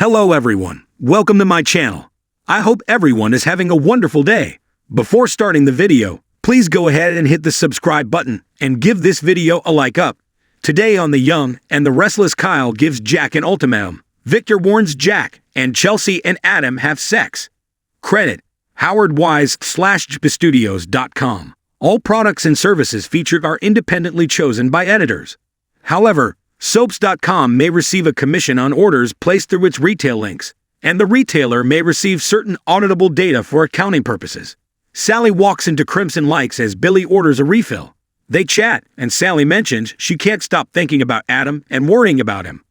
Hello everyone, welcome to my channel. I hope everyone is having a wonderful day. Before starting the video, please go ahead and hit the subscribe button and give this video a like up. Today on The Young and the Restless, Kyle gives Jack an ultimatum. Victor warns Jack, and Chelsea and Adam have sex. Credit: howardwise/jpastudios.com. All products and services featured are independently chosen by editors. However, soaps.com may receive a commission on orders placed through its retail links, and the retailer may receive certain auditable data for accounting purposes. Sally walks into Crimson Likes as Billy orders a refill. They chat, and Sally mentions she can't stop thinking about Adam and worrying about him.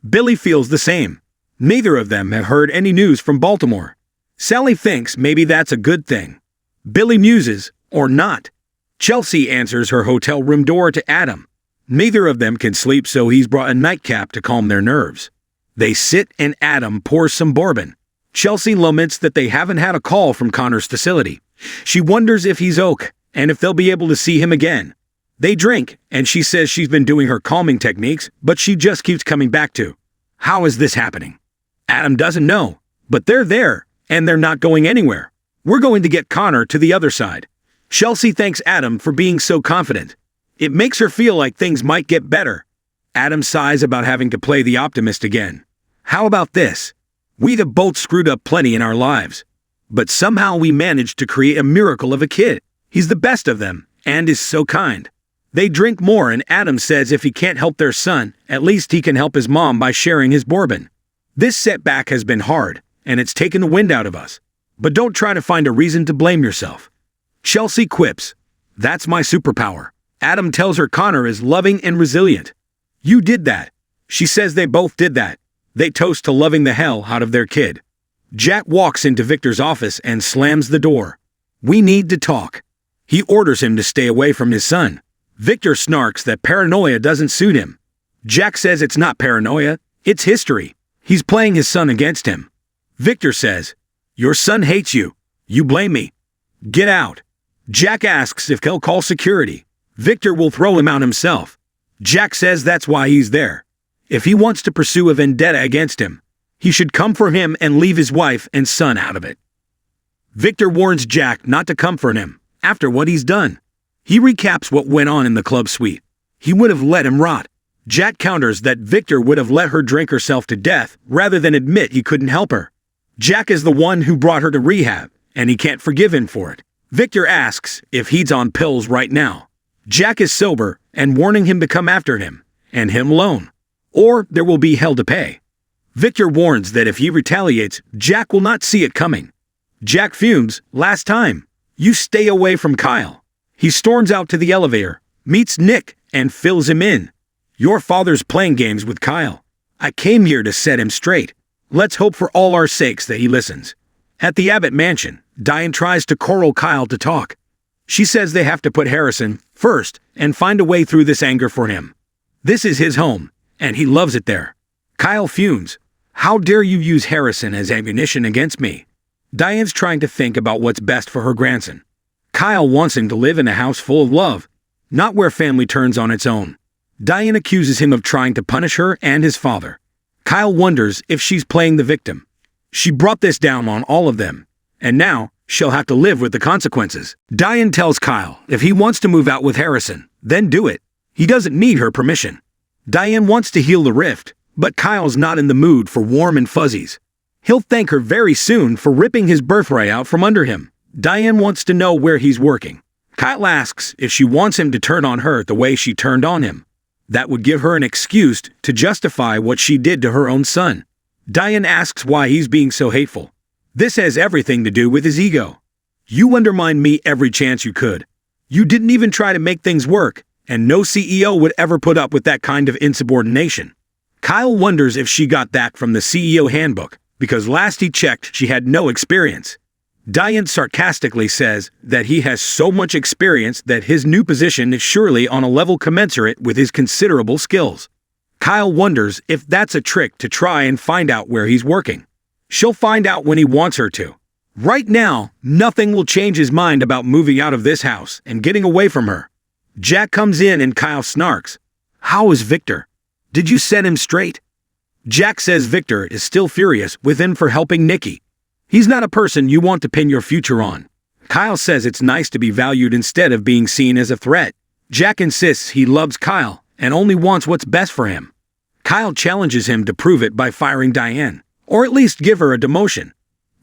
Billy feels the same. Neither of them have heard any news from Baltimore. Sally thinks maybe that's a good thing. Billy muses, or not. Chelsea answers her hotel room door to Adam. Neither of them can sleep, so he's brought a nightcap to calm their nerves. They sit and Adam pours some bourbon. Chelsea laments that they haven't had a call from Connor's facility. She wonders if he's okay and if they'll be able to see him again. They drink, and she says she's been doing her calming techniques, but she just keeps coming back to, how is this happening? Adam doesn't know, but they're there, and they're not going anywhere. We're going to get Connor to the other side. Chelsea thanks Adam for being so confident. It makes her feel like things might get better. Adam sighs about having to play the optimist again. How about this? We've both screwed up plenty in our lives, but somehow we managed to create a miracle of a kid. He's the best of them, and is so kind. They drink more, and Adam says if he can't help their son, at least he can help his mom by sharing his bourbon. This setback has been hard, and it's taken the wind out of us. But don't try to find a reason to blame yourself. Chelsea quips, that's my superpower. Adam tells her Connor is loving and resilient. You did that. She says they both did that. They toast to loving the hell out of their kid. Jack walks into Victor's office and slams the door. We need to talk. He orders him to stay away from his son. Victor snarks that paranoia doesn't suit him. Jack says it's not paranoia, it's history. He's playing his son against him. Victor says, your son hates you. You blame me. Get out. Jack asks if he'll call security. Victor will throw him out himself. Jack says that's why he's there. If he wants to pursue a vendetta against him, he should come for him and leave his wife and son out of it. Victor warns Jack not to comfort him after what he's done. He recaps what went on in the club suite. He would have let him rot. Jack counters that Victor would have let her drink herself to death rather than admit he couldn't help her. Jack is the one who brought her to rehab, and he can't forgive him for it. Victor asks if he's on pills right now. Jack is sober and warning him to come after him, and him alone, or there will be hell to pay. Victor warns that if he retaliates, Jack will not see it coming. Jack fumes, last time. You stay away from Kyle. He storms out to the elevator, meets Nick, and fills him in. Your father's playing games with Kyle. I came here to set him straight. Let's hope for all our sakes that he listens. At the Abbott mansion, Diane tries to corral Kyle to talk. She says they have to put Harrison first and find a way through this anger for him. This is his home, and he loves it there. Kyle fumes. How dare you use Harrison as ammunition against me? Diane's trying to think about what's best for her grandson. Kyle wants him to live in a house full of love, not where family turns on its own. Diane accuses him of trying to punish her and his father. Kyle wonders if she's playing the victim. She brought this down on all of them, and now she'll have to live with the consequences. Diane tells Kyle if he wants to move out with Harrison, then do it. He doesn't need her permission. Diane wants to heal the rift, but Kyle's not in the mood for warm and fuzzies. He'll thank her very soon for ripping his birthright out from under him. Diane wants to know where he's working. Kyle asks if she wants him to turn on her the way she turned on him. That would give her an excuse to justify what she did to her own son. Diane asks why he's being so hateful. This has everything to do with his ego. You undermined me every chance you could. You didn't even try to make things work, and no CEO would ever put up with that kind of insubordination. Kyle wonders if she got that from the CEO handbook, because last he checked she had no experience. Diane sarcastically says that he has so much experience that his new position is surely on a level commensurate with his considerable skills. Kyle wonders if that's a trick to try and find out where he's working. She'll find out when he wants her to. Right now, nothing will change his mind about moving out of this house and getting away from her. Jack comes in and Kyle snarks. How is Victor? Did you set him straight? Jack says Victor is still furious with him for helping Nikki. He's not a person you want to pin your future on. Kyle says it's nice to be valued instead of being seen as a threat. Jack insists he loves Kyle and only wants what's best for him. Kyle challenges him to prove it by firing Diane, or at least give her a demotion.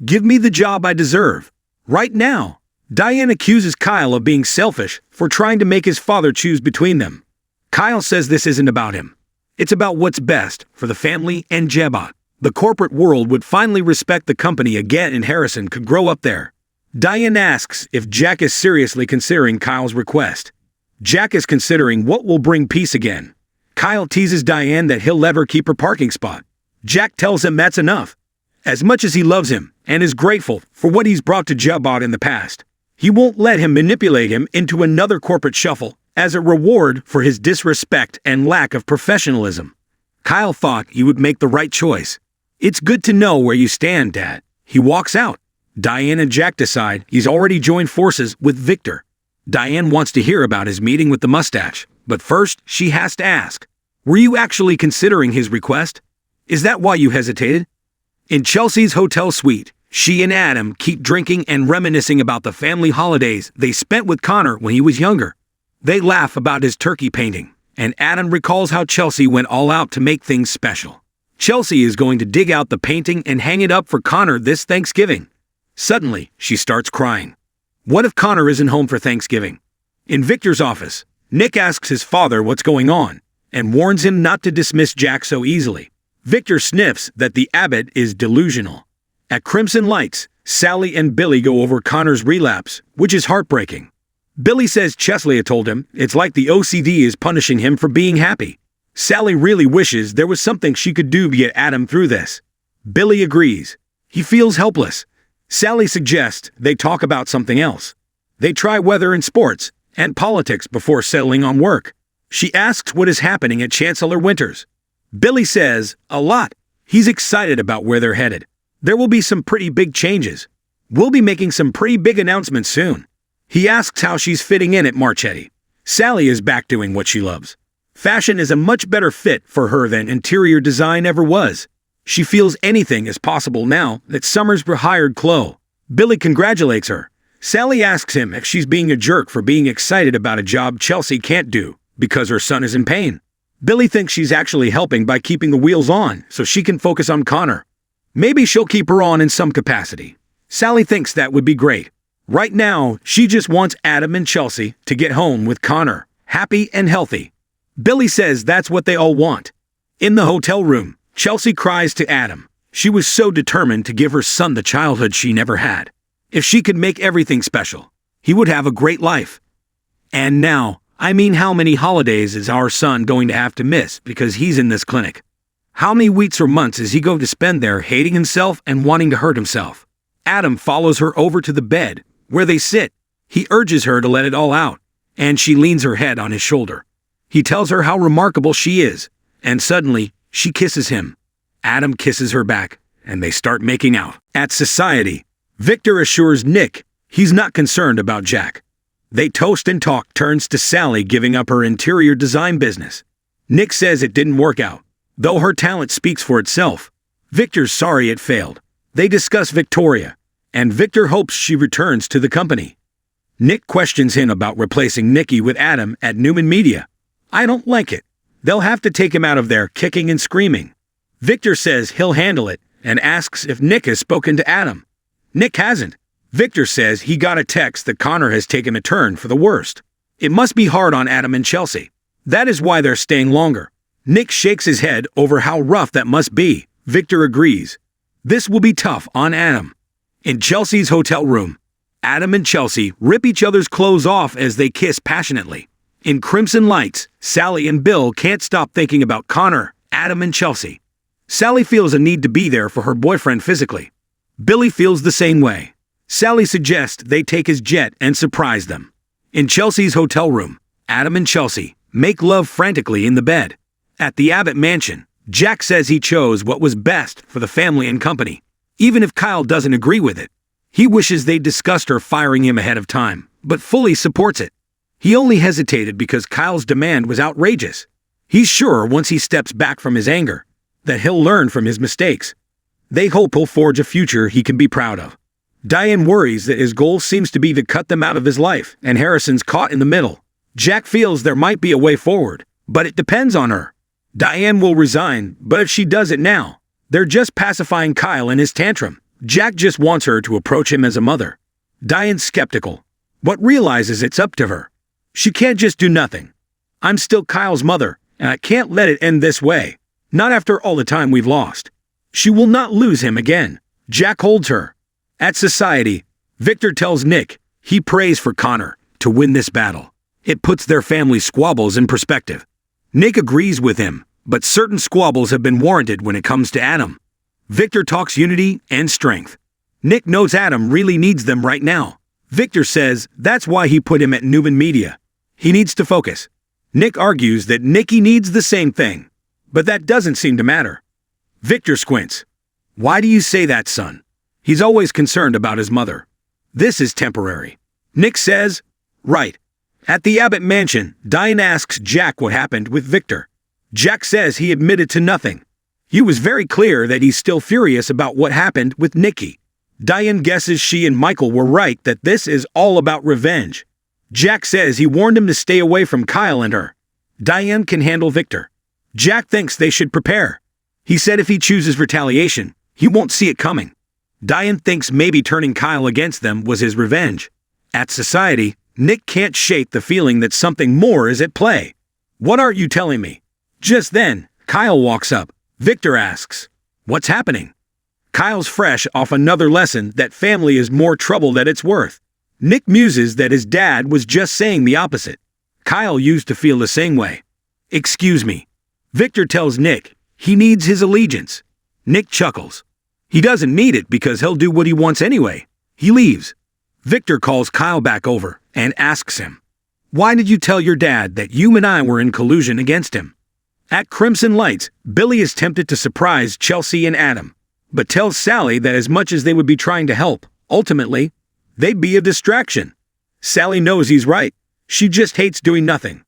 Give me the job I deserve. Right now. Diane accuses Kyle of being selfish for trying to make his father choose between them. Kyle says this isn't about him. It's about what's best for the family and Jebot. The corporate world would finally respect the company again and Harrison could grow up there. Diane asks if Jack is seriously considering Kyle's request. Jack is considering what will bring peace again. Kyle teases Diane that he'll let her keep her parking spot. Jack tells him that's enough. As much as he loves him and is grateful for what he's brought to Jebot in the past, he won't let him manipulate him into another corporate shuffle as a reward for his disrespect and lack of professionalism. Kyle thought he would make the right choice. It's good to know where you stand, Dad. He walks out. Diane and Jack decide he's already joined forces with Victor. Diane wants to hear about his meeting with the mustache, but first she has to ask, were you actually considering his request? Is that why you hesitated? In Chelsea's hotel suite, she and Adam keep drinking and reminiscing about the family holidays they spent with Connor when he was younger. They laugh about his turkey painting, and Adam recalls how Chelsea went all out to make things special. Chelsea is going to dig out the painting and hang it up for Connor this Thanksgiving. Suddenly, she starts crying. What if Connor isn't home for Thanksgiving? In Victor's office, Nick asks his father what's going on and warns him not to dismiss Jack so easily. Victor sniffs that the abbot is delusional. At Crimson Lights, Sally and Billy go over Connor's relapse, which is heartbreaking. Billy says Chesley had told him it's like the OCD is punishing him for being happy. Sally really wishes there was something she could do to get Adam through this. Billy agrees. He feels helpless. Sally suggests they talk about something else. They try weather and sports and politics before settling on work. She asks what is happening at Chancellor Winters. Billy says, a lot. He's excited about where they're headed. There will be some pretty big changes. We'll be making some pretty big announcements soon. He asks how she's fitting in at Marchetti. Sally is back doing what she loves. Fashion is a much better fit for her than interior design ever was. She feels anything is possible now that Summers hired Chloe. Billy congratulates her. Sally asks him if she's being a jerk for being excited about a job Chelsea can't do because her son is in pain. Billy thinks she's actually helping by keeping the wheels on so she can focus on Connor. Maybe she'll keep her on in some capacity. Sally thinks that would be great. Right now, she just wants Adam and Chelsea to get home with Connor, happy and healthy. Billy says that's what they all want. In the hotel room, Chelsea cries to Adam. She was so determined to give her son the childhood she never had. If she could make everything special, he would have a great life. And now, how many holidays is our son going to have to miss because he's in this clinic? How many weeks or months is he going to spend there hating himself and wanting to hurt himself? Adam follows her over to the bed, where they sit. He urges her to let it all out, and she leans her head on his shoulder. He tells her how remarkable she is, and suddenly, she kisses him. Adam kisses her back, and they start making out. At Society, Victor assures Nick he's not concerned about Jack. They toast and talk turns to Sally giving up her interior design business. Nick says it didn't work out, though her talent speaks for itself. Victor's sorry it failed. They discuss Victoria, and Victor hopes she returns to the company. Nick questions him about replacing Nikki with Adam at Newman Media. I don't like it. They'll have to take him out of there kicking and screaming. Victor says he'll handle it and asks if Nick has spoken to Adam. Nick hasn't. Victor says he got a text that Connor has taken a turn for the worst. It must be hard on Adam and Chelsea. That is why they're staying longer. Nick shakes his head over how rough that must be. Victor agrees. This will be tough on Adam. In Chelsea's hotel room, Adam and Chelsea rip each other's clothes off as they kiss passionately. In Crimson Lights, Sally and Bill can't stop thinking about Connor, Adam, and Chelsea. Sally feels a need to be there for her boyfriend physically. Billy feels the same way. Sally suggests they take his jet and surprise them. In Chelsea's hotel room, Adam and Chelsea make love frantically in the bed. At the Abbott mansion, Jack says he chose what was best for the family and company, even if Kyle doesn't agree with it. He wishes they'd discussed her firing him ahead of time, but fully supports it. He only hesitated because Kyle's demand was outrageous. He's sure once he steps back from his anger, that he'll learn from his mistakes. They hope he'll forge a future he can be proud of. Diane worries that his goal seems to be to cut them out of his life, and Harrison's caught in the middle. Jack feels there might be a way forward, but it depends on her. Diane will resign, but if she does it now, they're just pacifying Kyle in his tantrum. Jack just wants her to approach him as a mother. Diane's skeptical, but realizes it's up to her. She can't just do nothing. I'm still Kyle's mother, and I can't let it end this way. Not after all the time we've lost. She will not lose him again. Jack holds her. At Society, Victor tells Nick he prays for Connor to win this battle. It puts their family squabbles in perspective. Nick agrees with him, but certain squabbles have been warranted when it comes to Adam. Victor talks unity and strength. Nick knows Adam really needs them right now. Victor says that's why he put him at Newman Media. He needs to focus. Nick argues that Nikki needs the same thing, but that doesn't seem to matter. Victor squints. Why do you say that, son? He's always concerned about his mother. This is temporary. Nick says, right. At the Abbott mansion, Diane asks Jack what happened with Victor. Jack says he admitted to nothing. He was very clear that he's still furious about what happened with Nikki. Diane guesses she and Michael were right that this is all about revenge. Jack says he warned him to stay away from Kyle and her. Diane can handle Victor. Jack thinks they should prepare. He said if he chooses retaliation, he won't see it coming. Diane thinks maybe turning Kyle against them was his revenge. At Society, Nick can't shake the feeling that something more is at play. What aren't you telling me? Just then, Kyle walks up. Victor asks, what's happening? Kyle's fresh off another lesson that family is more trouble than it's worth. Nick muses that his dad was just saying the opposite. Kyle used to feel the same way. Excuse me. Victor tells Nick he needs his allegiance. Nick chuckles. He doesn't need it because he'll do what he wants anyway. He leaves. Victor calls Kyle back over and asks him, why did you tell your dad that you and I were in collusion against him? At Crimson Lights, Billy is tempted to surprise Chelsea and Adam, but tells Sally that as much as they would be trying to help, ultimately, they'd be a distraction. Sally knows he's right. She just hates doing nothing.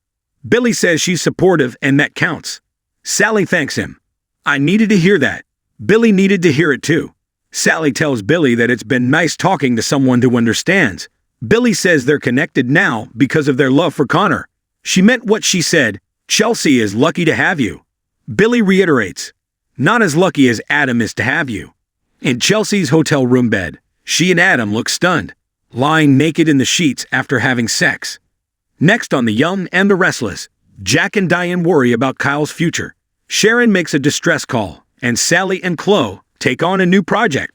Billy says she's supportive and that counts. Sally thanks him. I needed to hear that. Billy needed to hear it too. Sally tells Billy that it's been nice talking to someone who understands. Billy says they're connected now because of their love for Connor. She meant what she said. Chelsea is lucky to have you. Billy reiterates, not as lucky as Adam is to have you. In Chelsea's hotel room bed, she and Adam look stunned, lying naked in the sheets after having sex. Next on The Young and the Restless, Jack and Diane worry about Kyle's future. Sharon makes a distress call, and Sally and Chloe take on a new project.